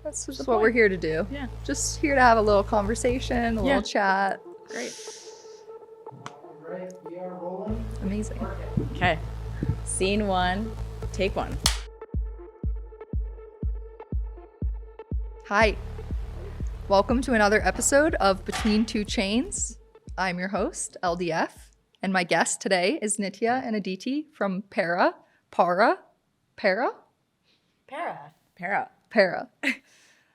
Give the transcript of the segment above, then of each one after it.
that's just what we're here to do. Yeah. Just here to have a little conversation, a little chat. Great. All right, we are rolling. Amazing. Okay. Scene 1, take 1. Hi. Welcome to another episode of Between Two Chains. I'm your host, LDF, and my guest today is Nitya and Aditi from Para.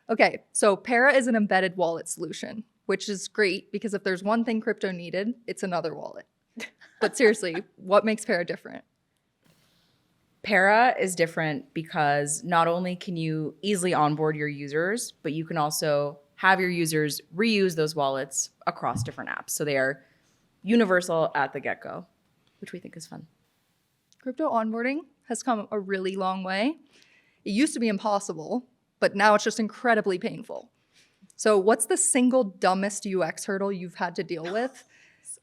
Okay, so Para is an embedded wallet solution, which is great because if there's one thing crypto needed, it's another wallet. But seriously, what makes Para different? Para is different because not only can you easily onboard your users, but you can also have your users reuse those wallets across different apps. So they are universal at the get-go, which we think is fun. Crypto onboarding has come a really long way. It used to be impossible, but now it's just incredibly painful. So what's the single dumbest UX hurdle you've had to deal with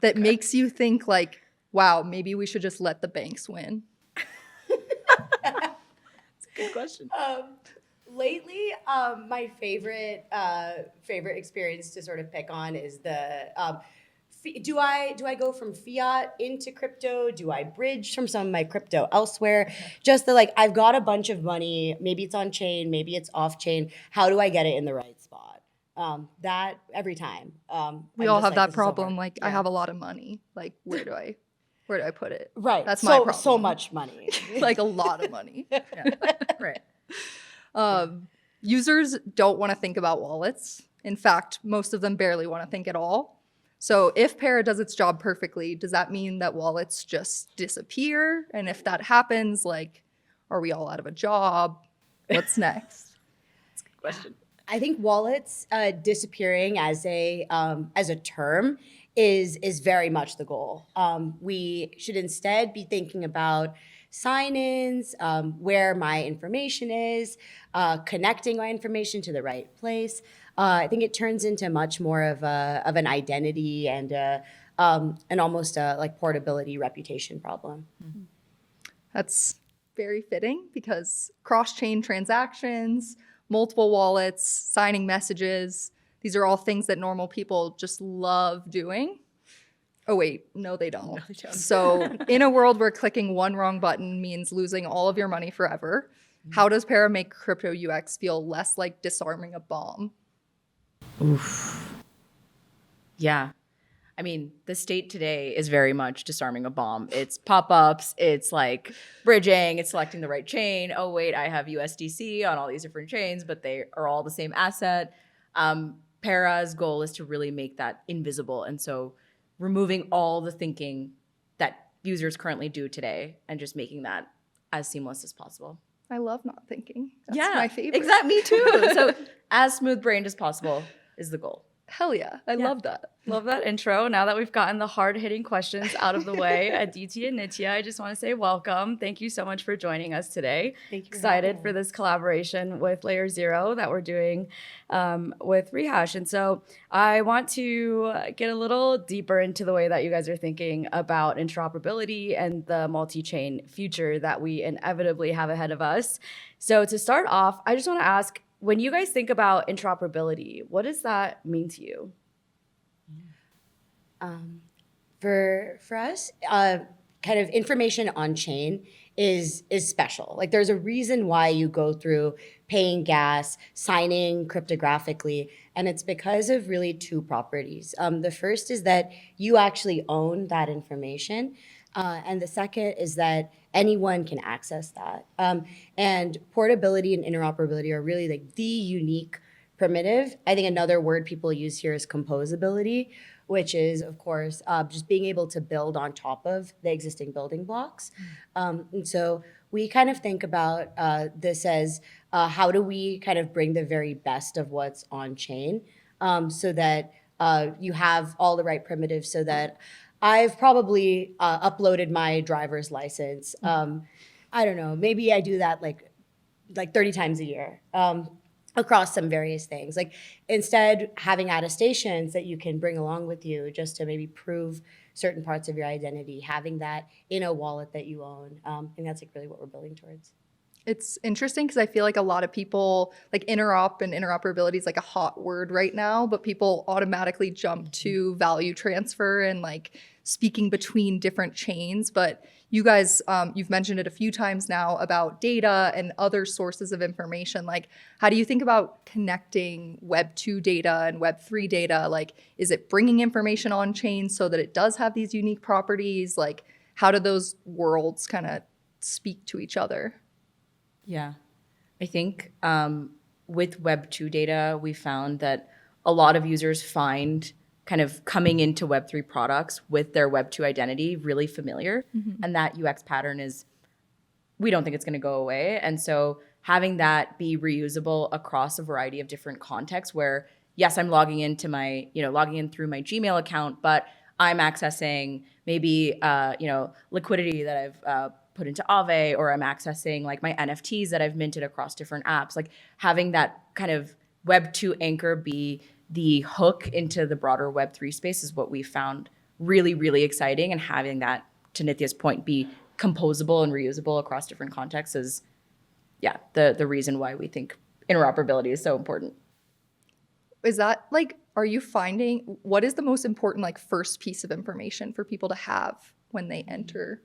that makes you think like, wow, maybe we should just let the banks win? Good question. Lately, my favorite experience to sort of pick on is the do I go from fiat into crypto? Do I bridge from some of my crypto elsewhere? Just the I've got a bunch of money. Maybe it's on chain, maybe it's off chain. How do I get it in the right spot? That every time. We all have that problem. I have a lot of money. Like, where do I put it? Right. That's my problem. So much money. Like a lot of money. Yeah. Right. Users don't want to think about wallets. In fact, most of them barely want to think at all. So if Para does its job perfectly, does that mean that wallets just disappear? And if that happens, are we all out of a job? What's next? That's a good question. I think wallets disappearing as a term is very much the goal. We should instead be thinking about sign-ins, where my information is, connecting my information to the right place. I think it turns into much more of an identity and an almost portability reputation problem. Mm-hmm. That's very fitting because cross-chain transactions, multiple wallets, signing messages, these are all things that normal people just love doing. Oh, wait, no, they don't. So in a world where clicking one wrong button means losing all of your money forever, how does Para make crypto UX feel less like disarming a bomb? Oof. Yeah. I mean, the state today is very much disarming a bomb. It's pop-ups, it's bridging, it's selecting the right chain. Oh, wait, I have USDC on all these different chains, but they are all the same asset. Para's goal is to really make that invisible. And so removing all the thinking that users currently do today and just making that as seamless as possible. I love not thinking. That's my favorite. Exactly, me too. So as smooth-brained as possible is the goal. Hell yeah. I love that. Love that intro. Now that we've gotten the hard-hitting questions out of the way, Aditi and Nitya, I just want to say welcome. Thank you so much for joining us today. Thank you. Excited for this collaboration with LayerZero that we're doing with Rehash. And so I want to get a little deeper into the way that you guys are thinking about interoperability and the multi-chain future that we inevitably have ahead of us. So to start off, I just want to ask, when you guys think about interoperability, what does that mean to you? For us, kind of information on chain is special. There's a reason why you go through paying gas, signing cryptographically, and it's because of really two properties. The first is that you actually own that information. And the second is that anyone can access that. And portability and interoperability are really the unique primitive. I think another word people use here is composability, which is, of course, just being able to build on top of the existing building blocks. And so we kind of think about this as how do we kind of bring the very best of what's on chain so that you have all the right primitives so that I've probably uploaded my driver's license. I don't know, maybe I do that like 30 times a year across some various things. Instead, having attestations that you can bring along with you just to maybe prove certain parts of your identity, having that in a wallet that you own. And that's really what we're building towards. It's interesting because I feel like a lot of people, like interop and interoperability is like a hot word right now, but people automatically jump to value transfer and like speaking between different chains. But you guys, you've mentioned it a few times now about data and other sources of information. Like, how do you think about connecting Web 2 data and Web 3 data? Like, is it bringing information on chain so that it does have these unique properties? Like, how do those worlds kind of speak to each other? Yeah. I think with Web 2 data, we found that a lot of users find kind of coming into Web 3 products with their Web 2 identity really familiar. And that UX pattern is, we don't think it's going to go away. And so having that be reusable across a variety of different contexts where, yes, I'm logging into my, logging in through my Gmail account, but I'm accessing maybe, liquidity that I've put into Aave, or I'm accessing like my NFTs that I've minted across different apps. Like having that kind of Web 2 anchor be the hook into the broader Web 3 space is what we found really, really exciting. And having that, to Nitya's point, be composable and reusable across different contexts is, the reason why we think interoperability is so important. Is that like, are you finding, what is the most important like first piece of information for people to have when they enter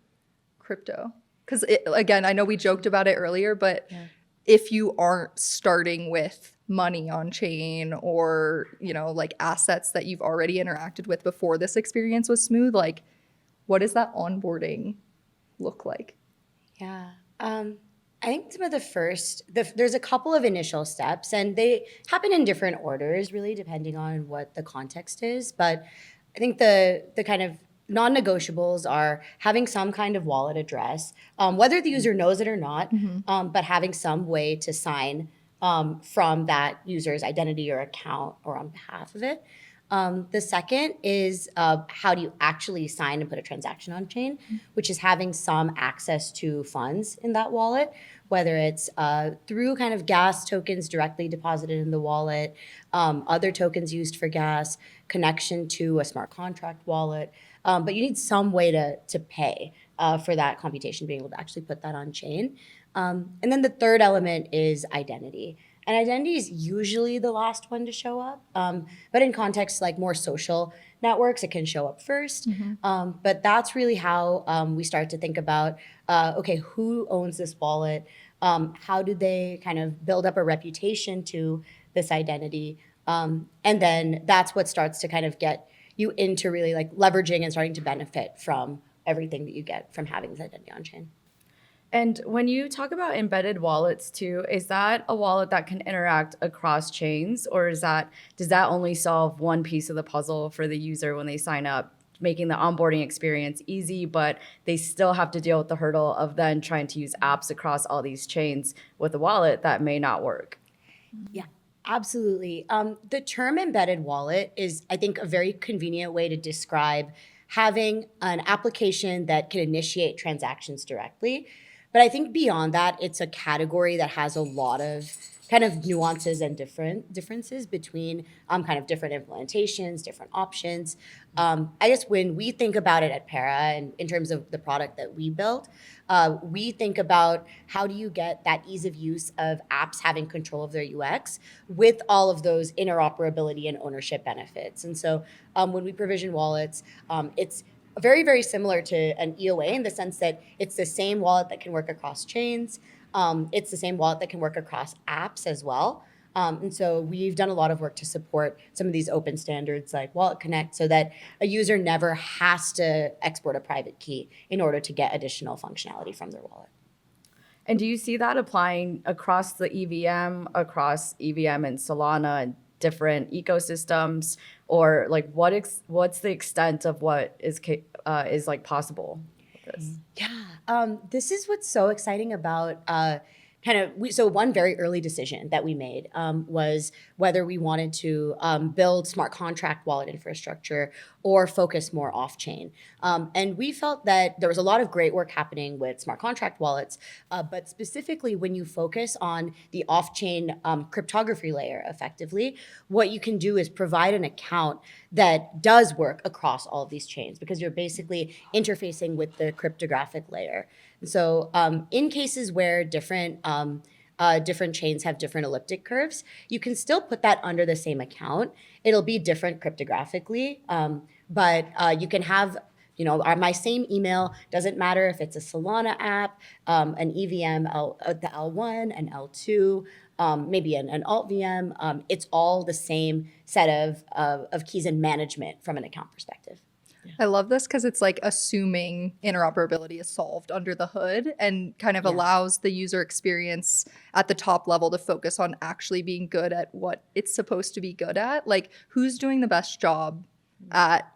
crypto? Because again, I know we joked about it earlier, but if you aren't starting with money on chain or, like assets that you've already interacted with before this experience was smooth, like what does that onboarding look like? Yeah. I think some of there's a couple of initial steps, and they happen in different orders, really depending on what the context is. But I think the kind of non-negotiables are having some kind of wallet address, whether the user knows it or not, but having some way to sign from that user's identity or account or on behalf of it. The second is how do you actually sign and put a transaction on chain, which is having some access to funds in that wallet, whether it's through kind of gas tokens directly deposited in the wallet, other tokens used for gas, connection to a smart contract wallet. But you need some way to pay for that computation, being able to actually put that on chain. And then the third element is identity. And identity is usually the last one to show up. But in contexts like more social networks, it can show up first. But that's really how we start to think about, okay, who owns this wallet? How do they kind of build up a reputation to this identity? And then that's what starts to kind of get you into really like leveraging and starting to benefit from everything that you get from having this identity on chain. And when you talk about embedded wallets too, is that a wallet that can interact across chains, or does that only solve one piece of the puzzle for the user when they sign up, making the onboarding experience easy, but they still have to deal with the hurdle of then trying to use apps across all these chains with a wallet that may not work? Yeah, absolutely. The term embedded wallet is, I think, a very convenient way to describe having an application that can initiate transactions directly. But I think beyond that, it's a category that has a lot of kind of nuances and differences between kind of different implementations, different options. I guess when we think about it at Para and in terms of the product that we built, we think about how do you get that ease of use of apps having control of their UX with all of those interoperability and ownership benefits. And so when we provision wallets, it's very, very similar to an EOA in the sense that it's the same wallet that can work across chains. It's the same wallet that can work across apps as well. And so we've done a lot of work to support some of these open standards like Wallet Connect so that a user never has to export a private key in order to get additional functionality from their wallet. And do you see that applying across the across EVM and Solana and different ecosystems, or like what's the extent of what is like possible with this? Yeah, this is what's so exciting about so one very early decision that we made was whether we wanted to build smart contract wallet infrastructure or focus more off-chain. And we felt that there was a lot of great work happening with smart contract wallets, but specifically when you focus on the off-chain cryptography layer effectively, what you can do is provide an account that does work across all of these chains because you're basically interfacing with the cryptographic layer. And so in cases where different chains have different elliptic curves, you can still put that under the same account. It'll be different cryptographically, but you can have, my same email, doesn't matter if it's a Solana app, an EVM, the L1, an L2, maybe an alt VM. It's all the same set of keys and management from an account perspective. I love this because it's like assuming interoperability is solved under the hood and kind of allows the user experience at the top level to focus on actually being good at what it's supposed to be good at. Like, who's doing the best job at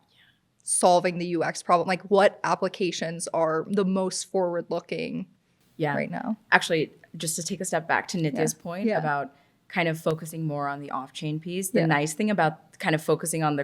solving the UX problem? Like, what applications are the most forward-looking right now? Actually, just to take a step back to Nitya's point about kind of focusing more on the off-chain piece, the nice thing about kind of focusing on the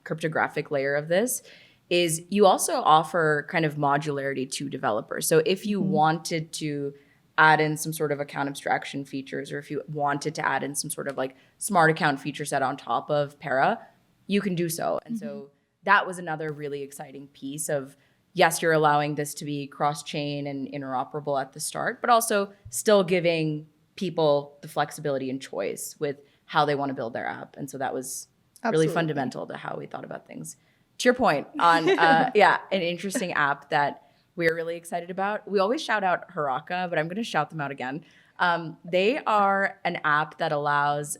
cryptographic layer of this is you also offer kind of modularity to developers. So if you wanted to add in some sort of account abstraction features, or if you wanted to add in some sort of like smart account feature set on top of Para, you can do so. And so that was another really exciting piece of, yes, you're allowing this to be cross-chain and interoperable at the start, but also still giving people the flexibility and choice with how they want to build their app. And so that was really fundamental to how we thought about things. To your point on, an interesting app that we're really excited about. We always shout out Haraka, but I'm going to shout them out again. They are an app that allows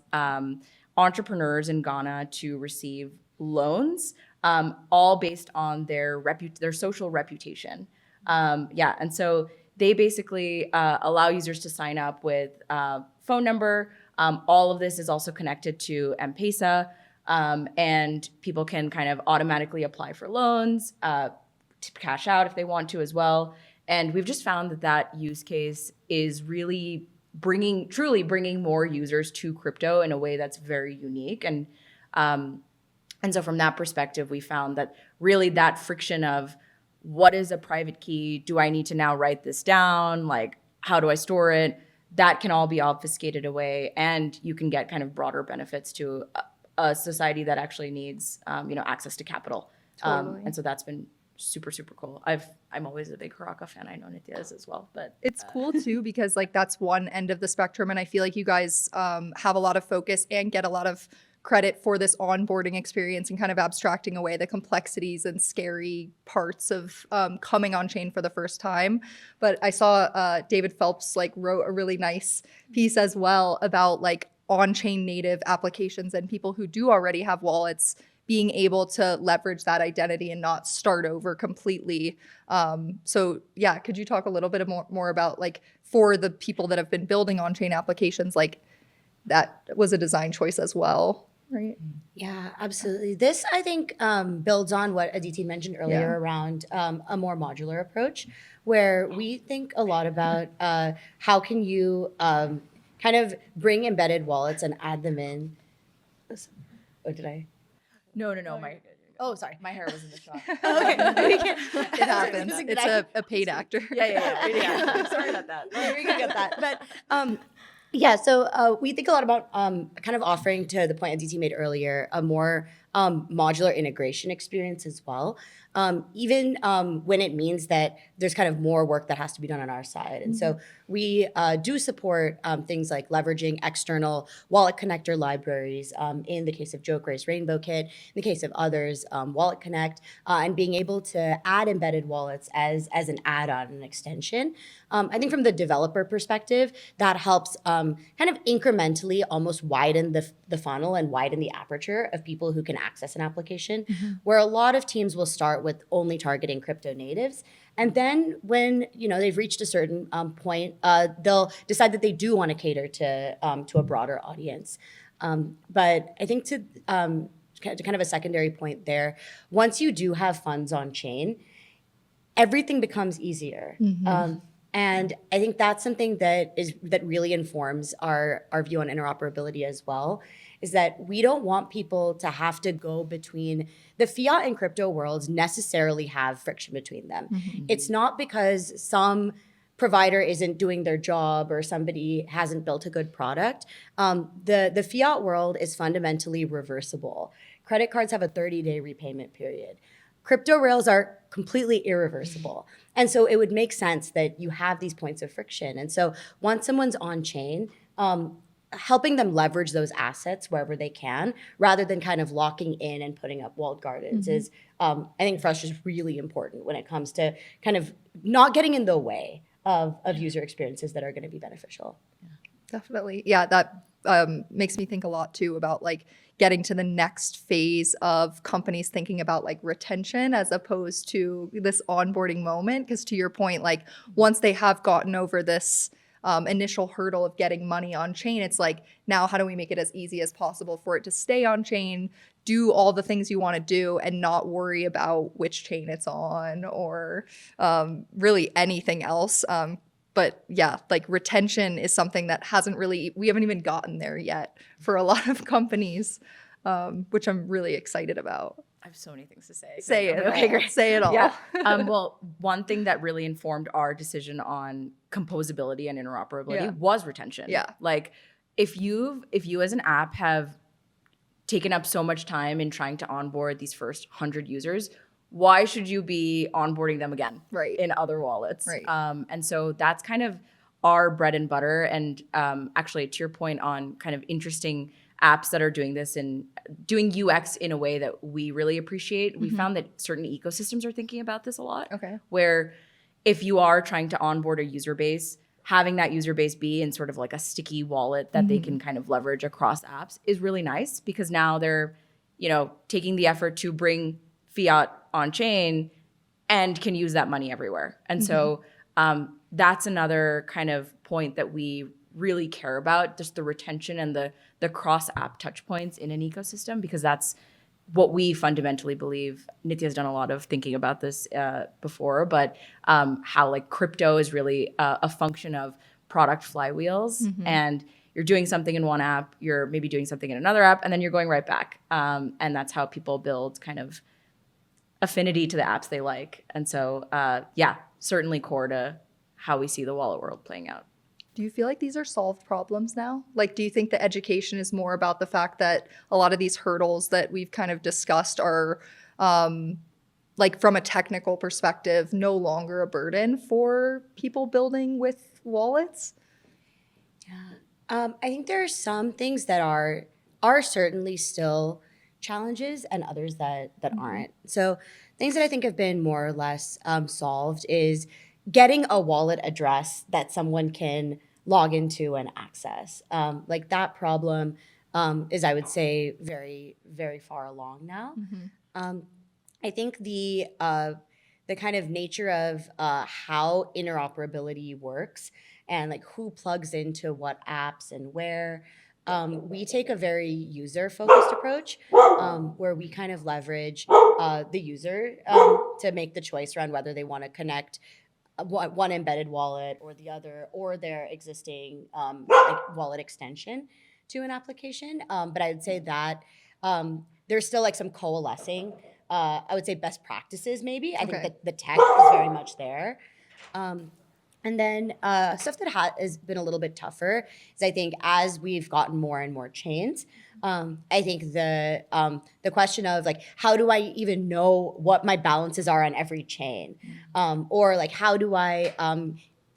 entrepreneurs in Ghana to receive loans, all based on their social reputation. And so they basically allow users to sign up with phone number. All of this is also connected to M-Pesa, and people can kind of automatically apply for loans, to cash out if they want to as well. And we've just found that use case is really truly bringing more users to crypto in a way that's very unique. And so from that perspective, we found that really that friction of what is a private key? Do I need to now write this down? Like, how do I store it? That can all be obfuscated away, and you can get kind of broader benefits to a society that actually needs, access to capital. Totally. And so that's been super, super cool. I'm always a big Haraka fan. I know Nitya is as well, but it's cool too because like that's one end of the spectrum, and I feel like you guys have a lot of focus and get a lot of credit for this onboarding experience and kind of abstracting away the complexities and scary parts of coming on chain for the first time. But I saw David Phelps wrote a really nice piece as well about like on-chain native applications and people who do already have wallets being able to leverage that identity and not start over completely. So yeah, could you talk a little bit more about like for the people that have been building on-chain applications, like that was a design choice as well, right? Yeah, absolutely. This, I think, builds on what Aditi mentioned earlier around a more modular approach, where we think a lot about how can you kind of bring embedded wallets and add them in. Oh, did I? No. Oh, sorry. My hair was in the shot. Okay. It happens. It's a paid actor. Yeah. Sorry about that. We can get that. But so we think a lot about kind of offering, to the point Aditi made earlier, a more modular integration experience as well. Even when it means that there's kind of more work that has to be done on our side. And so we do support things like leveraging external wallet connector libraries, in the case of Jokere's Rainbow Kit, in the case of others, Wallet Connect, and being able to add embedded wallets as an add-on, an extension. I think from the developer perspective, that helps kind of incrementally almost widen the funnel and widen the aperture of people who can access an application, where a lot of teams will start with only targeting crypto natives. And then when they've reached a certain point, they'll decide that they do want to cater to a broader audience. But I think to kind of a secondary point there, once you do have funds on chain, everything becomes easier. And I think that's something that really informs our view on interoperability as well, is that we don't want people to have to go between the fiat and crypto worlds, necessarily have friction between them. It's not because some provider isn't doing their job or somebody hasn't built a good product. The fiat world is fundamentally reversible. Credit cards have a 30-day repayment period. crypto rails are completely irreversible. And so it would make sense that you have these points of friction. And so once someone's on chain, helping them leverage those assets wherever they can, rather than kind of locking in and putting up walled gardens is, I think for us, just really important when it comes to kind of not getting in the way of user experiences that are going to be beneficial. Definitely. Yeah, that makes me think a lot too about like getting to the next phase of companies thinking about like retention as opposed to this onboarding moment. Because to your point, like once they have gotten over this initial hurdle of getting money on chain, it's like, now how do we make it as easy as possible for it to stay on chain, do all the things you want to do, and not worry about which chain it's on or really anything else. But yeah, like retention is something that we haven't even gotten there yet for a lot of companies, which I'm really excited about. I have so many things to say. Say it. Okay, great. Say it all. Yeah. Well, one thing that really informed our decision on composability and interoperability was retention. Yeah. Like if you as an app have taken up so much time in trying to onboard these first 100 users, why should you be onboarding them again in other wallets? Right. And so that's kind of our bread and butter. And actually, to your point on kind of interesting apps that are doing this and doing UX in a way that we really appreciate, we found that certain ecosystems are thinking about this a lot. Okay. Where if you are trying to onboard a user base, having that user base be in sort of like a sticky wallet that they can kind of leverage across apps is really nice, because now they're, taking the effort to bring fiat on chain and can use that money everywhere. And so that's another kind of point that we really care about, just the retention and the cross app touch points in an ecosystem, because that's what we fundamentally believe. Nitya's done a lot of thinking about this before, but how like crypto is really a function of product flywheels, and you're doing something in one app, you're maybe doing something in another app, and then you're going right back. And that's how people build kind of affinity to the apps they like. And so, certainly core to how we see the wallet world playing out. Do you feel like these are solved problems now? Like, do you think the education is more about the fact that a lot of these hurdles that we've kind of discussed are, like from a technical perspective, no longer a burden for people building with wallets? I think there are some things that are certainly still challenges and others that aren't. So things that I think have been more or less solved is getting a wallet address that someone can log into and access. Like that problem is, I would say, very, very far along now. I think the kind of nature of how interoperability works and like who plugs into what apps and where, we take a very user-focused approach where we kind of leverage the user to make the choice around whether they want to connect one embedded wallet or the other, or their existing like wallet extension to an application. But I would say that there's still like some coalescing. I would say best practices maybe. I think that the tech is very much there. And then stuff that has been a little bit tougher is, I think, as we've gotten more and more chains, I think the question of like, how do I even know what my balances are on every chain? Or like, how do I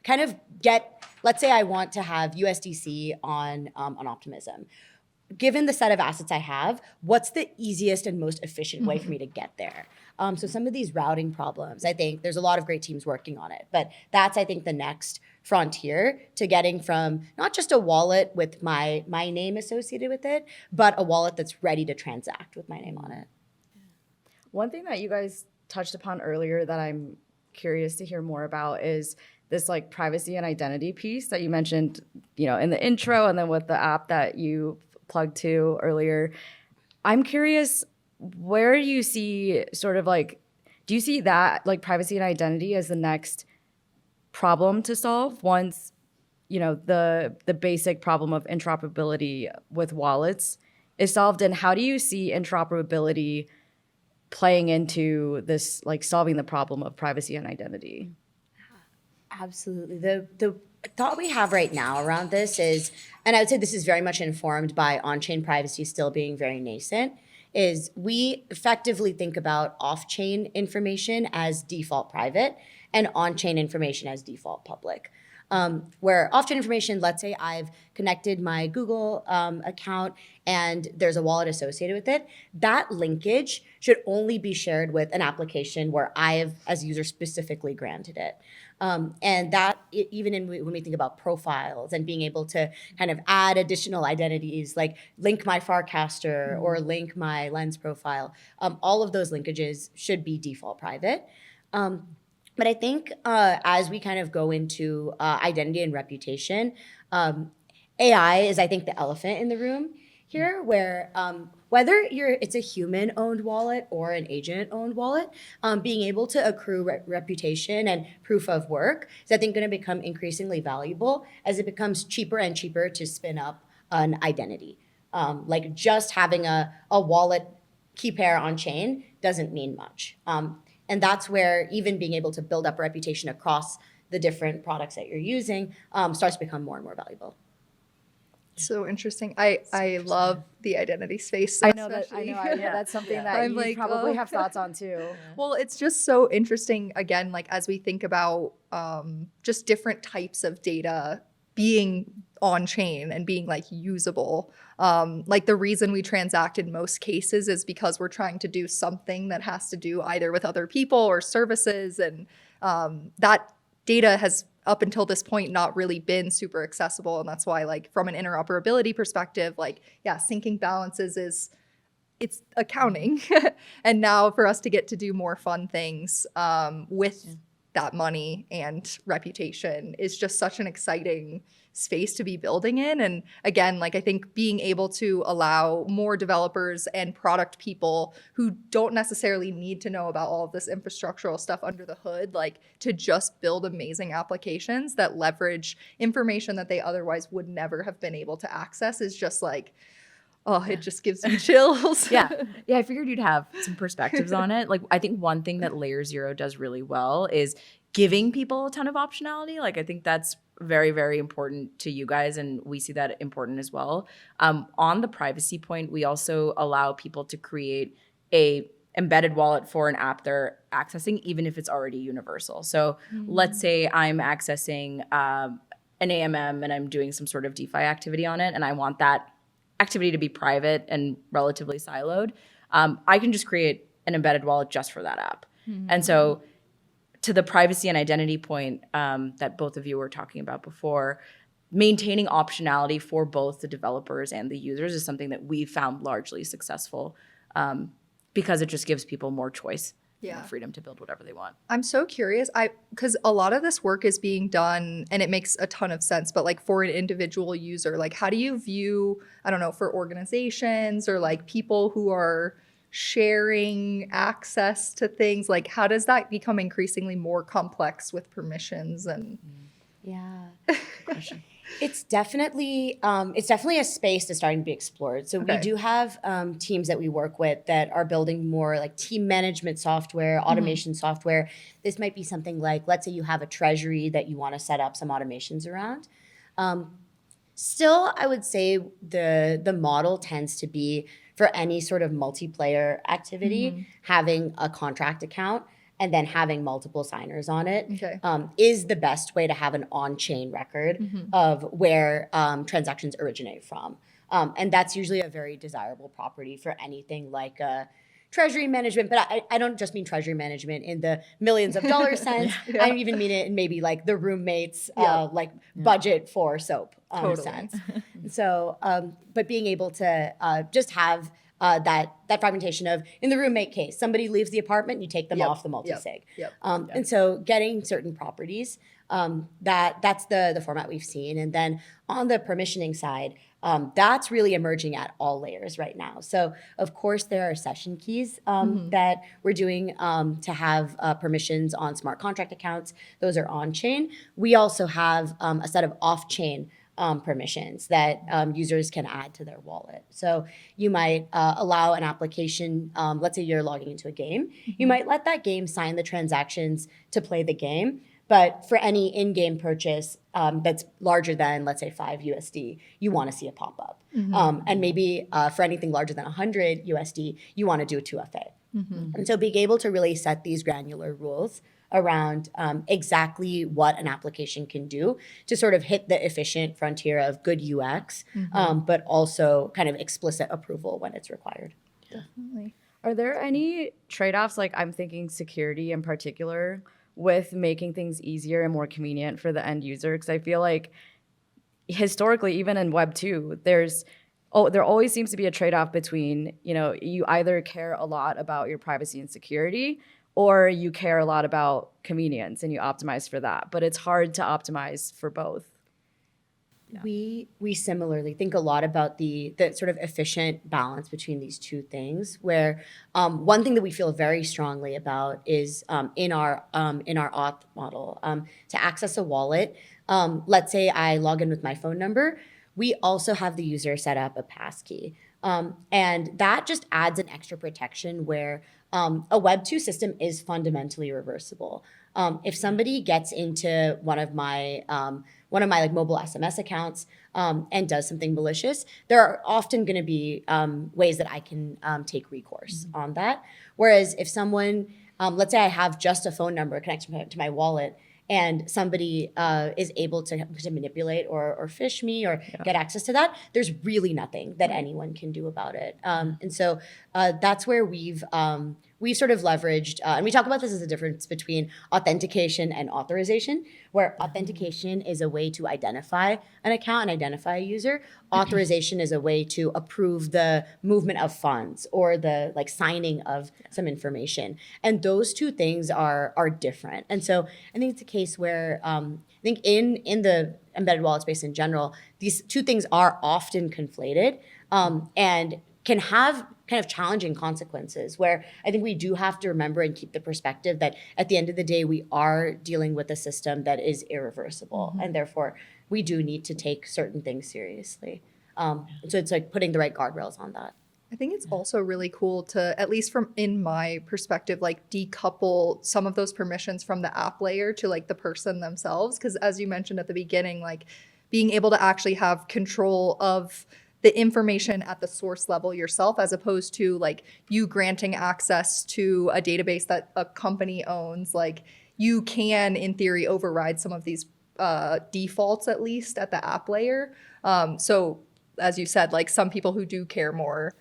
kind of get, let's say I want to have USDC on Optimism. Given the set of assets I have, what's the easiest and most efficient way for me to get there? So some of these routing problems, I think there's a lot of great teams working on it, but that's, I think, the next frontier to getting from not just a wallet with my name associated with it, but a wallet that's ready to transact with my name on it. One thing that you guys touched upon earlier that I'm curious to hear more about is this like privacy and identity piece that you mentioned, in the intro, and then with the app that you plugged to earlier. I'm curious, where do you see sort of like, do you see that like privacy and identity as the next problem to solve once, the basic problem of interoperability with wallets is solved? And how do you see interoperability playing into this, like solving the problem of privacy and identity? Absolutely. The thought we have right now around this is, and I would say this is very much informed by on-chain privacy still being very nascent, is we effectively think about off-chain information as default private and on-chain information as default public. Where off-chain information, let's say I've connected my Google account and there's a wallet associated with it, that linkage should only be shared with an application where I have, as a user, specifically granted it. And that, even when we think about profiles and being able to kind of add additional identities, like link my Farcaster or link my Lens profile, all of those linkages should be default private. But I think as we kind of go into identity and reputation, AI is, I think, the elephant in the room here, where whether it's a human-owned wallet or an agent-owned wallet, being able to accrue reputation and proof of work is, I think, going to become increasingly valuable as it becomes cheaper and cheaper to spin up an identity. Like just having a wallet key pair on chain doesn't mean much. And that's where even being able to build up a reputation across the different products that you're using starts to become more and more valuable. So interesting. I love the identity space. I know especially. that's something that I'm you like, probably oh. have thoughts on too. Well, it's just so interesting, again, like as we think about just different types of data being on chain and being like usable. Like the reason we transact in most cases is because we're trying to do something that has to do either with other people or services. And that data has up until this point not really been super accessible. And that's why, like, from an interoperability perspective, like, yeah, syncing balances it's accounting. And now for us to get to do more fun things with that money and reputation is just such an exciting space to be building in. And again, like I think being able to allow more developers and product people who don't necessarily need to know about all of this infrastructural stuff under the hood, like to just build amazing applications that leverage information that they otherwise would never have been able to access is just like, oh, it just gives me chills. Yeah, I figured you'd have some perspectives on it. Like, I think one thing that LayerZero does really well is giving people a ton of optionality. Like, I think that's very, very important to you guys, and we see that important as well. On the privacy point, we also allow people to create a embedded wallet for an app they're accessing, even if it's already universal. So let's say I'm accessing an AMM and I'm doing some sort of DeFi activity on it, and I want that activity to be private and relatively siloed. I can just create an embedded wallet just for that app. And so to the privacy and identity point that both of you were talking about before, maintaining optionality for both the developers and the users is something that we found largely successful because it just gives people more choice. Yeah. Freedom to build whatever they want. I'm so curious. Because a lot of this work is being done and it makes a ton of sense, but like for an individual user, like how do you view, I don't know, for organizations or like people who are sharing access to things, like how does that become increasingly more complex with permissions and It's definitely a space that's starting to be explored. So we do have teams that we work with that are building more like team management software, automation software. This might be something like, let's say you have a treasury that you want to set up some automations around. Still, I would say the model tends to be for any sort of multiplayer activity, having a contract account and then having multiple signers on it is the best way to have an on-chain record of where transactions originate from. And that's usually a very desirable property for anything like treasury management. But I don't just mean treasury management in the millions of dollars sense. I even mean it in maybe like the roommates budget for soap sense. So, but being able to just have that fragmentation of, in the roommate case, somebody leaves the apartment, you take them off the multi-sig. And so getting certain properties, that's the format we've seen. And then on the permissioning side, that's really emerging at all layers right now. So of course there are session keys that we're doing to have permissions on smart contract accounts. Those are on-chain. We also have a set of off-chain permissions that users can add to their wallet. So you might allow an application, let's say you're logging into a game, you might let that game sign the transactions to play the game, But for any in-game purchase that's larger than, let's say, 5 USD, you want to see a pop-up. And maybe for anything larger than 100 USD, you want to do a 2FA. And so being able to really set these granular rules around exactly what an application can do to sort of hit the efficient frontier of good UX, but also kind of explicit approval when it's required. Definitely. Are there any trade-offs, like I'm thinking security in particular, with making things easier and more convenient for the end user? Because I feel like historically, even in Web 2, there always seems to be a trade-off between, you either care a lot about your privacy and security, or you care a lot about convenience and you optimize for that. But it's hard to optimize for both. Yeah. We similarly think a lot about the sort of efficient balance between these two things, where one thing that we feel very strongly about is in our auth model, to access a wallet, let's say I log in with my phone number, we also have the user set up a passkey. And that just adds an extra protection where a Web 2 system is fundamentally reversible. If somebody gets into one of my like mobile SMS accounts and does something malicious, there are often going to be ways that I can take recourse on that. Whereas if someone, let's say I have just a phone number connected to my wallet, and somebody is able to manipulate or phish me or get access to that, there's really nothing that anyone can do about it. And so that's where we've sort of leveraged, and we talk about this as a difference between authentication and authorization, where authentication is a way to identify an account and identify a user. Authorization is a way to approve the movement of funds or the like signing of some information. And those two things are different. And so I think it's a case where I think in the embedded wallet space in general, these two things are often conflated and can have kind of challenging consequences, where I think we do have to remember and keep the perspective that at the end of the day, we are dealing with a system that is irreversible. And therefore, we do need to take certain things seriously. So it's like putting the right guardrails on that. I think it's also really cool to, at least from in my perspective, like decouple some of those permissions from the app layer to like the person themselves. Because as you mentioned at the beginning, like being able to actually have control of the information at the source level yourself, as opposed to like you granting access to a database that a company owns. Like you can, in theory, override some of these defaults, at least at the app layer. So as you said, like some people who do care more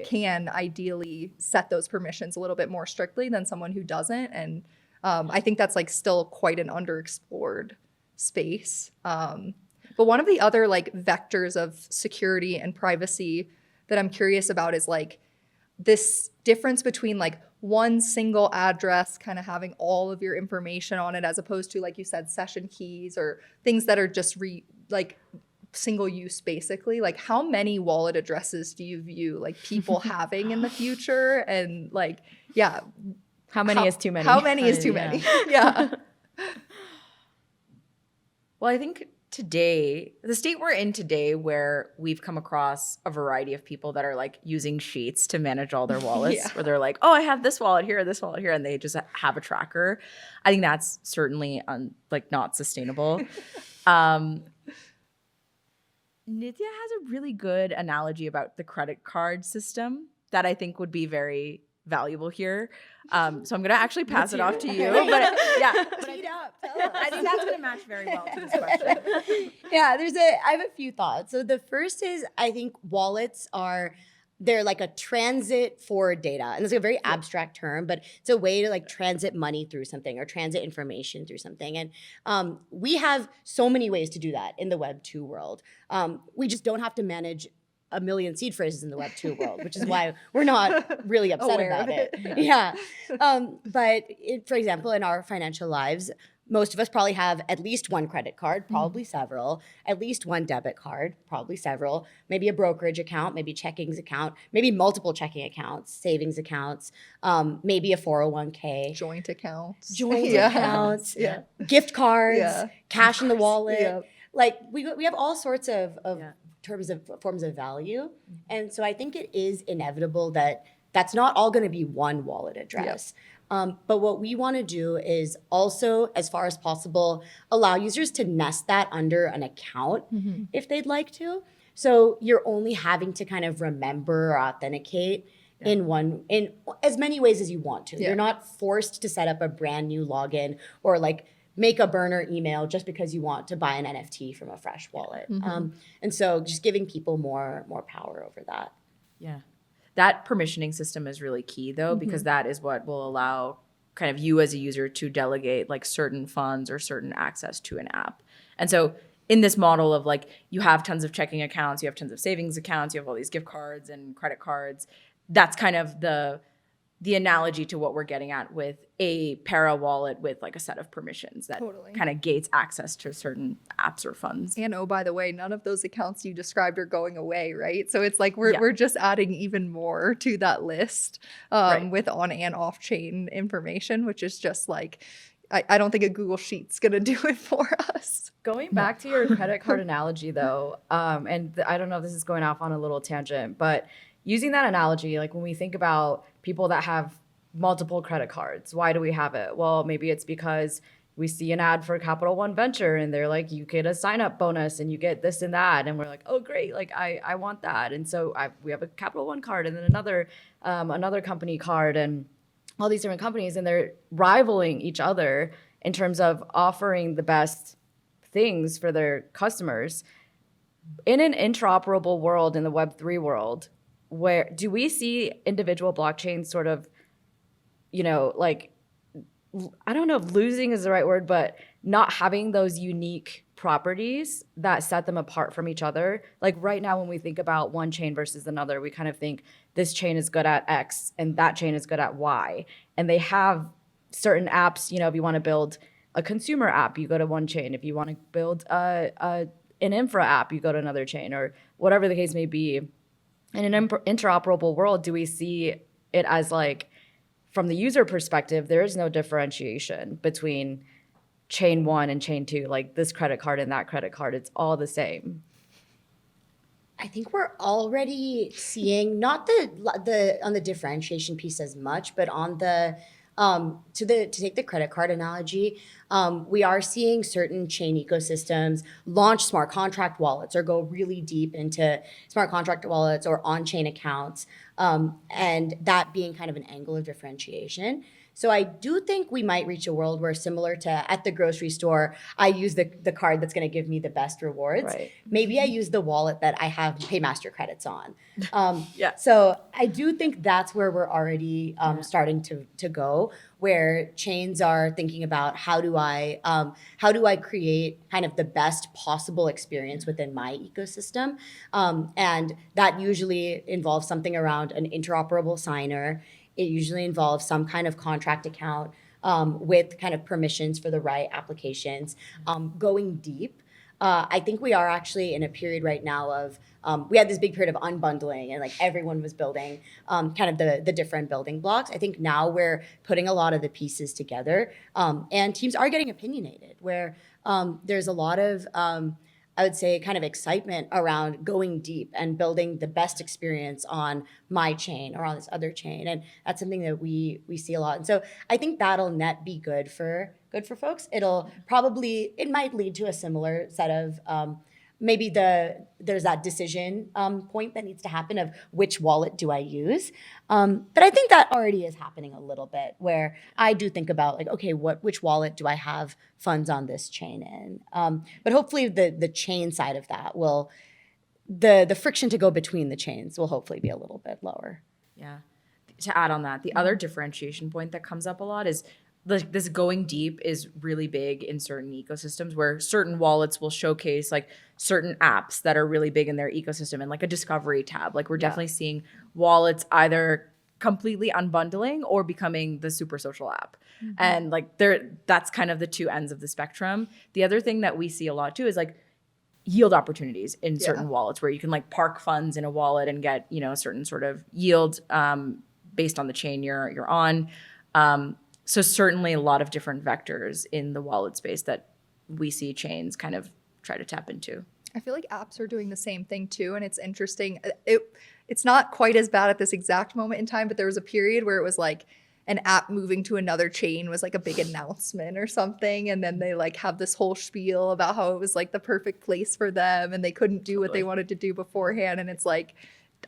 can ideally set those permissions a little bit more strictly than someone who doesn't. And I think that's like still quite an underexplored space. But one of the other like vectors of security and privacy that I'm curious about is like this difference between like one single address kind of having all of your information on it, as opposed to, like you said, session keys or things that are just like single use basically. Like how many wallet addresses do you view like people having in the future? And like, yeah. How many is too many? How many is too many? Yeah. Well, I think today, the state we're in today, where we've come across a variety of people that are like using Sheets to manage all their wallets, where they're like, oh, I have this wallet here, and they just have a tracker. I think that's certainly like not sustainable. Nitya has a really good analogy about the credit card system that I think would be very valuable here. So I'm going to actually pass it off to you. But yeah, I think that's going to match very well to this question. Yeah, I have a few thoughts. So the first is, I think wallets they're like a transit for data. And it's a very abstract term, but it's a way to like transit money through something or transit information through something. And we have so many ways to do that in the Web 2 world. We just don't have to manage a million seed phrases in the Web 2 world, which is why we're not really upset about it. Yeah. But for example, in our financial lives, most of us probably have at least one credit card, probably several, at least one debit card, probably several, maybe a brokerage account, maybe checkings account, maybe multiple checking accounts, savings accounts, maybe a 401k. Joint accounts. Gift cards, cash in the wallet. Yeah. Like we have all sorts of forms of value. And so I think it is inevitable that that's not all going to be one wallet address. But what we want to do is also, as far as possible, allow users to nest that under an account if they'd like to. So you're only having to kind of remember or authenticate in as many ways as you want to. Yeah. You're not forced to set up a brand new login or like make a burner email just because you want to buy an NFT from a fresh wallet. And so just giving people more power over that. Yeah. That permissioning system is really key though, because that is what will allow kind of you as a user to delegate like certain funds or certain access to an app. And so in this model of like, you have tons of checking accounts, you have tons of savings accounts, you have all these gift cards and credit cards. That's kind of the analogy to what we're getting at with a para wallet with like a set of permissions that kind of gates access to certain apps or funds. And oh, by the way, none of those accounts you described are going away, right? So it's like we're just adding even more to that list with on and off chain information, which is just like, I don't think a Google Sheet's gonna do it for us. Going back to your credit card analogy, though, I don't know if this is going off on a little tangent, but using that analogy, like when we think about people that have multiple credit cards, why do we have it? Well, maybe it's because we see an ad for Capital One Venture and they're like, you get a sign up bonus and you get this and that. And we're like, oh, great. Like I want that. And so we have a Capital One card and then another company card and all these different companies, and they're rivaling each other in terms of offering the best things for their customers. In an interoperable world, in the Web3 world, where do we see individual blockchains sort of, like, I don't know if losing is the right word, but not having those unique properties that set them apart from each other? Like right now, when we think about one chain versus another, we kind of think this chain is good at X and that chain is good at Y. And they have certain apps, if you want to build a consumer app, you go to one chain. If you want to build an infra app, you go to another chain, or whatever the case may be. In an interoperable world, do we see it as like, from the user perspective, there is no differentiation between chain one and chain two, like this credit card and that credit card, it's all the same? I think we're already seeing not the on the differentiation piece as much, but on the to take the credit card analogy, we are seeing certain chain ecosystems launch smart contract wallets or go really deep into smart contract wallets or on-chain accounts, and that being kind of an angle of differentiation. So I do think we might reach a world where, similar to at the grocery store, I use the card that's going to give me the best rewards. Right. Maybe I use the wallet that I have Paymaster credits on. Yeah. So I do think that's where we're already starting to go, where chains are thinking about how do I create kind of the best possible experience within my ecosystem, and that usually involves something around an interoperable signer. It usually involves some kind of contract account with kind of permissions for the right applications, going deep. I think we are actually in a period right now of, we had this big period of unbundling and like everyone was building kind of the different building blocks. I think now we're putting a lot of the pieces together, and teams are getting opinionated, where there's a lot of, I would say, kind of excitement around going deep and building the best experience on my chain or on this other chain. And that's something that we see a lot. And so I think that'll net be good for folks. It might lead to a similar set of maybe there's that decision point that needs to happen of which wallet do I use. But I think that already is happening a little bit, where I do think about like, okay, which wallet do I have funds on this chain in? But hopefully the chain side of that the friction to go between the chains will hopefully be a little bit lower. Yeah. To add on that, the other differentiation point that comes up a lot is this going deep is really big in certain ecosystems, where certain wallets will showcase like certain apps that are really big in their ecosystem, and like a discovery tab. Like we're definitely seeing wallets either completely unbundling or becoming the super social app. And like that's kind of the two ends of the spectrum. The other thing that we see a lot too is like yield opportunities in certain wallets, where you can like park funds in a wallet and get, a certain sort of yield based on the chain you're on. So certainly a lot of different vectors in the wallet space that we see chains kind of try to tap into. I feel like apps are doing the same thing too, and it's interesting. It's not quite as bad at this exact moment in time, but there was a period where it was like an app moving to another chain was like a big announcement or something, and then they like have this whole spiel about how it was like the perfect place for them and they couldn't do what they wanted to do beforehand, and it's like,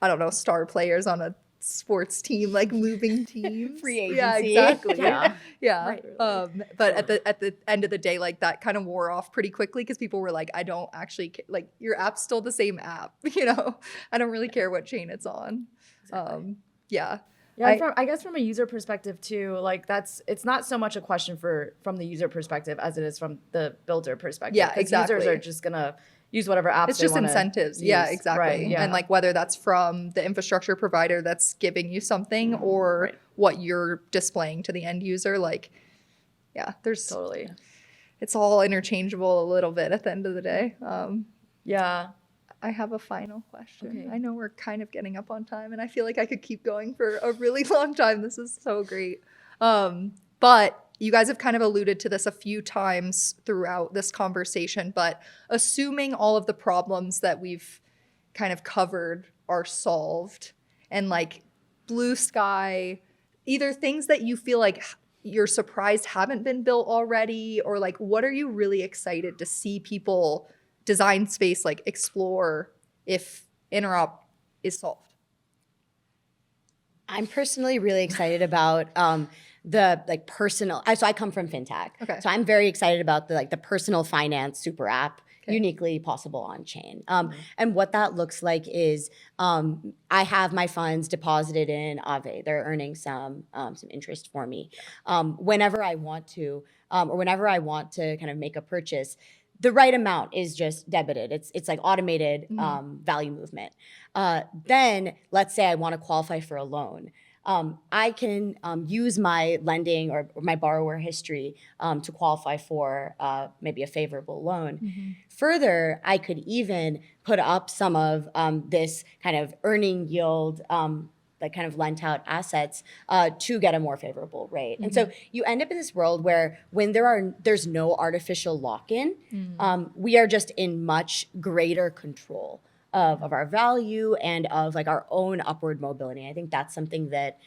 I don't know, star players on a sports team like moving teams. Free Yeah, agency. exactly. Yeah. Yeah. Right. But at the end of the day, like that kind of wore off pretty quickly because people were like, I don't actually like your app's still the same app, you know. I don't really care what chain it's on. Yeah. Yeah, I- I guess from a user perspective too, like it's not so much a question from the user perspective as it is from the builder perspective. Yeah, 'Cause exactly. Users are just gonna use whatever apps It's they just wanna incentives. Yeah, use. exactly. Right, yeah. And like whether that's from the infrastructure provider that's giving you something or Right. what you're displaying to the end user, like, yeah, there's Totally. it's all interchangeable a little bit at the end of the day. Yeah. I have a final question. Okay. I know we're kind of getting up on time, and I feel like I could keep going for a really long time. This is so great. But you guys have kind of alluded to this a few times throughout this conversation, but assuming all of the problems that we've kind of covered are solved and like blue sky, either things that you feel like you're surprised haven't been built already, or like what are you really excited to see people design space like explore if interop is solved? I'm personally really excited about the like personal. So I come from fintech, Okay. so I'm very excited about the personal finance super app, Okay. uniquely possible on chain. And what that looks like is I have my funds deposited in Aave. They're earning some interest for me. Whenever I want to, or whenever I want to kind of make a purchase, the right amount is just debited. It's like automated value movement. Then let's say I want to qualify for a loan. I can use my lending or my borrower history to qualify for maybe a favorable loan. Further, I could even put up some of this kind of earning yield, like kind of lent out assets to get a more favorable rate. And so you end up in this world where when there's no artificial lock-in, we are just in much greater control of our value and of like our own upward mobility. I think that's something that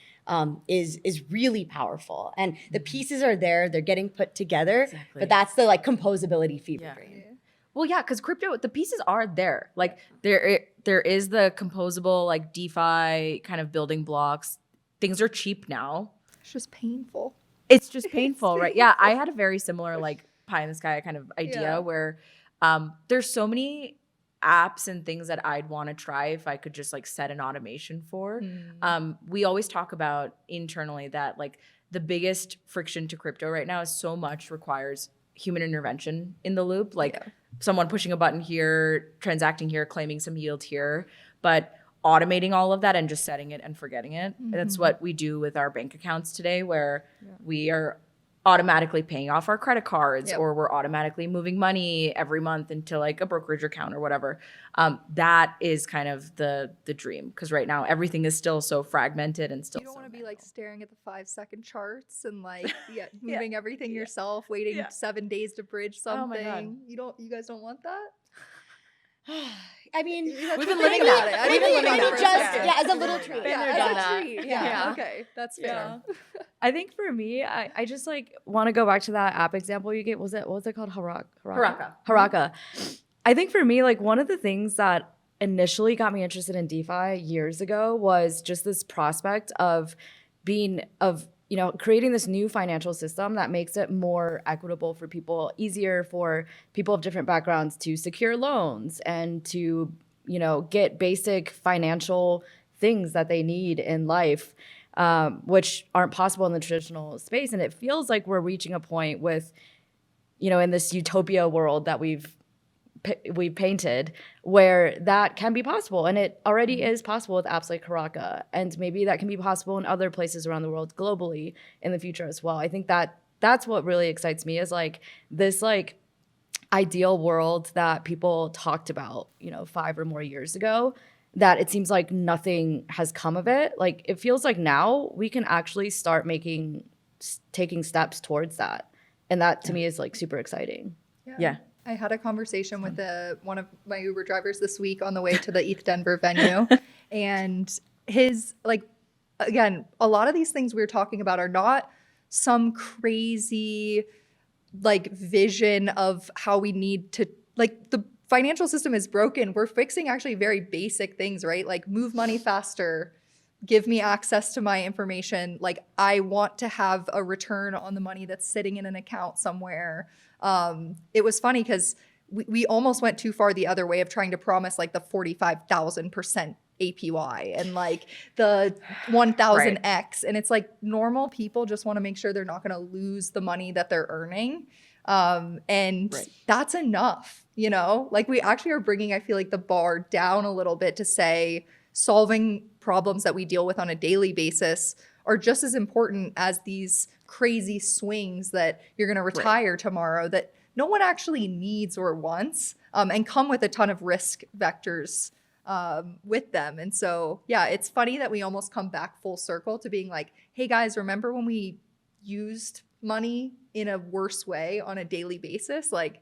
is really powerful. And the pieces are there, they're getting put together, Exactly. but that's the like composability fever Yeah. dream. Well, yeah, because crypto, the pieces are there. Like there is the composable like DeFi kind of building blocks. Things are cheap now. It's just painful. It's just painful, right? Yeah, I had a very similar like pie in the sky kind of idea Yeah. where there's so many apps and things that I'd want to try if I could just like set an automation for. We always talk about internally that like the biggest friction to crypto right now is so much requires human intervention in the loop, like someone pushing a button here, transacting here, claiming some yield here, but automating all of that and just setting it and forgetting it. That's what we do with our bank accounts today, where we are automatically paying off our credit cards or we're automatically moving money every month into like a brokerage account or whatever. That is kind of the dream, because right now everything is still so fragmented and still You don't so want to be manual. like staring at the 5-second charts and like moving everything yourself, waiting 7 days to bridge Oh my something. God. You guys don't want that? I mean, We've been living that. We've been living maybe that for a just second. as a little treat. Yeah, as done a that. treat. Yeah. Yeah. Okay, that's fair. I think for me, I just like want to go back to that app example you gave. What was it called? Haraka. I think for me, like one of the things that initially got me interested in DeFi years ago was just this prospect of creating this new financial system that makes it more equitable for people, easier for people of different backgrounds to secure loans and to, get basic financial things that they need in life, which aren't possible in the traditional space. And it feels like we're reaching a point with, in this utopia world that we've painted, where that can be possible. And it already is possible with apps like Haraka. And maybe that can be possible in other places around the world globally in the future as well. I think that's what really excites me, is like this like ideal world that people talked about, 5 or more years ago, that it seems like nothing has come of it. Like it feels like now we can actually start taking steps towards that. And that to me is like super exciting. Yeah. I had a conversation with one of my Uber drivers this week on the way to the ETH Denver venue, and his like again, a lot of these things we're talking about are not some crazy like vision of how we need to, like, the financial system is broken. We're fixing actually very basic things, right? Like move money faster, give me access to my information. Like I want to have a return on the money that's sitting in an account somewhere. It was funny because we almost went too far the other way of trying to promise like the 45,000% APY and like the 1,000x. And it's like normal people just want to make sure they're not going to lose the money that they're earning. And that's enough, you know, like we actually are bringing, I feel like, the bar down a little bit to say solving problems that we deal with on a daily basis are just as important as these crazy swings that you're going to retire tomorrow that no one actually needs or wants, and come with a ton of risk vectors with them. And so, yeah, it's funny that we almost come back full circle to being like, hey guys, remember when we used money in a worse way on a daily basis? Like,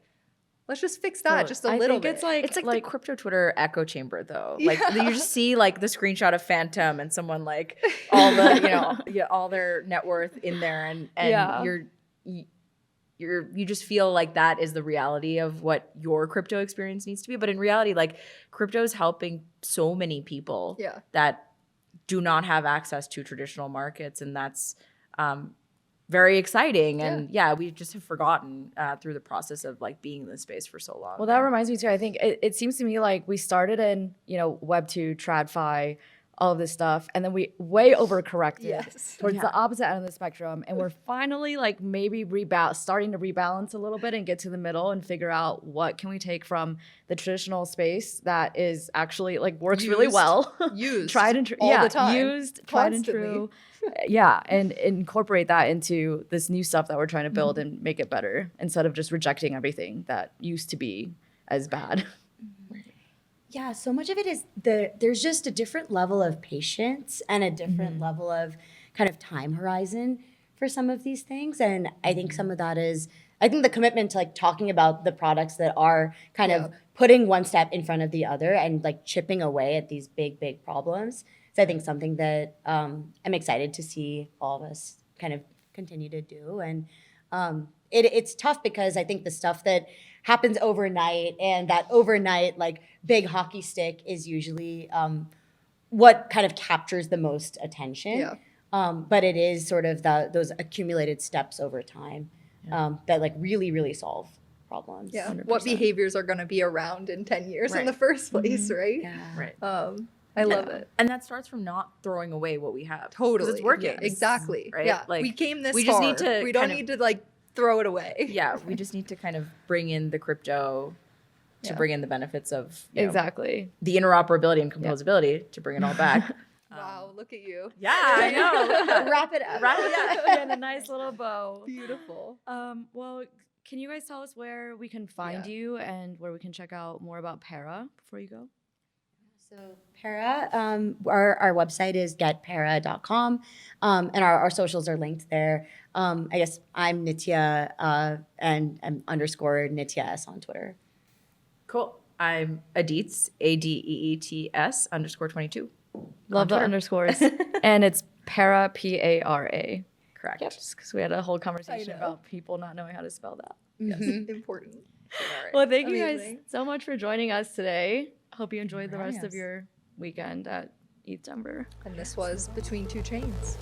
let's just fix that just a little bit. It's like the crypto Twitter echo chamber though. Like you just see like the screenshot of Phantom and someone like all the all their net worth in there, and you just feel like that is the reality of what your crypto experience needs to be. But in reality, like crypto is helping so many people that do not have access to traditional markets, and that's very exciting. And we just have forgotten through the process of like being in this space for so long. Well, that reminds me too. I think it seems to me like we started in, Web 2, TradFi, all of this stuff, and then we way overcorrected towards the opposite end of the spectrum, and we're finally like maybe starting to rebalance a little bit and get to the middle and figure out what can we take from the traditional space that is actually like works really well, tried and true, all the time, used, constantly. tried and true, and incorporate that into this new stuff that we're trying to build and make it better instead of just rejecting everything that used to be as bad. Yeah, so much of it is there's just a different level of patience and a different level of kind of time horizon for some of these things. And I think some of that is, I think the commitment to like talking about the products that are kind of putting one step in front of the other and like chipping away at these big, big problems. So I think something that I'm excited to see all of us kind of continue to do. And it's tough because I think the stuff that happens overnight and that overnight like big hockey stick is usually what kind of captures the most attention. But it is sort of those accumulated steps over time that like really, really solve problems. Yeah. 100%. What behaviors are going to be around in 10 years in the first place, right? Yeah. I love it. And that starts from not throwing away what we have. Totally. 'Cause it's working. Exactly. Right? Yeah. Like, we came this we far. just need to we don't kind of- need to like throw it away. Yeah, we just need to kind of bring in the crypto to bring in the benefits of Exactly. the interoperability and composability to bring it all back. Wow, look at you. Yeah, I know. Wrap it up. And a nice little bow. Beautiful. Well, can you guys tell us where we can find you and where we can check out more about Para before you go? So Para, our website is getpara.com, and our socials are linked there. I guess I'm Nitya, and I'm _ Nitya S on Twitter. Cool. I'm Adits, ADEETS _22. Love the underscores. And it's Para, Para. Correct. Just because we had a whole conversation about people not knowing how to spell that. Yes, important. All right. Well, thank you Amazing. guys so much for joining us today. Hope you enjoyed the rest of your weekend at ETH Denver. And this was Between Two Chains.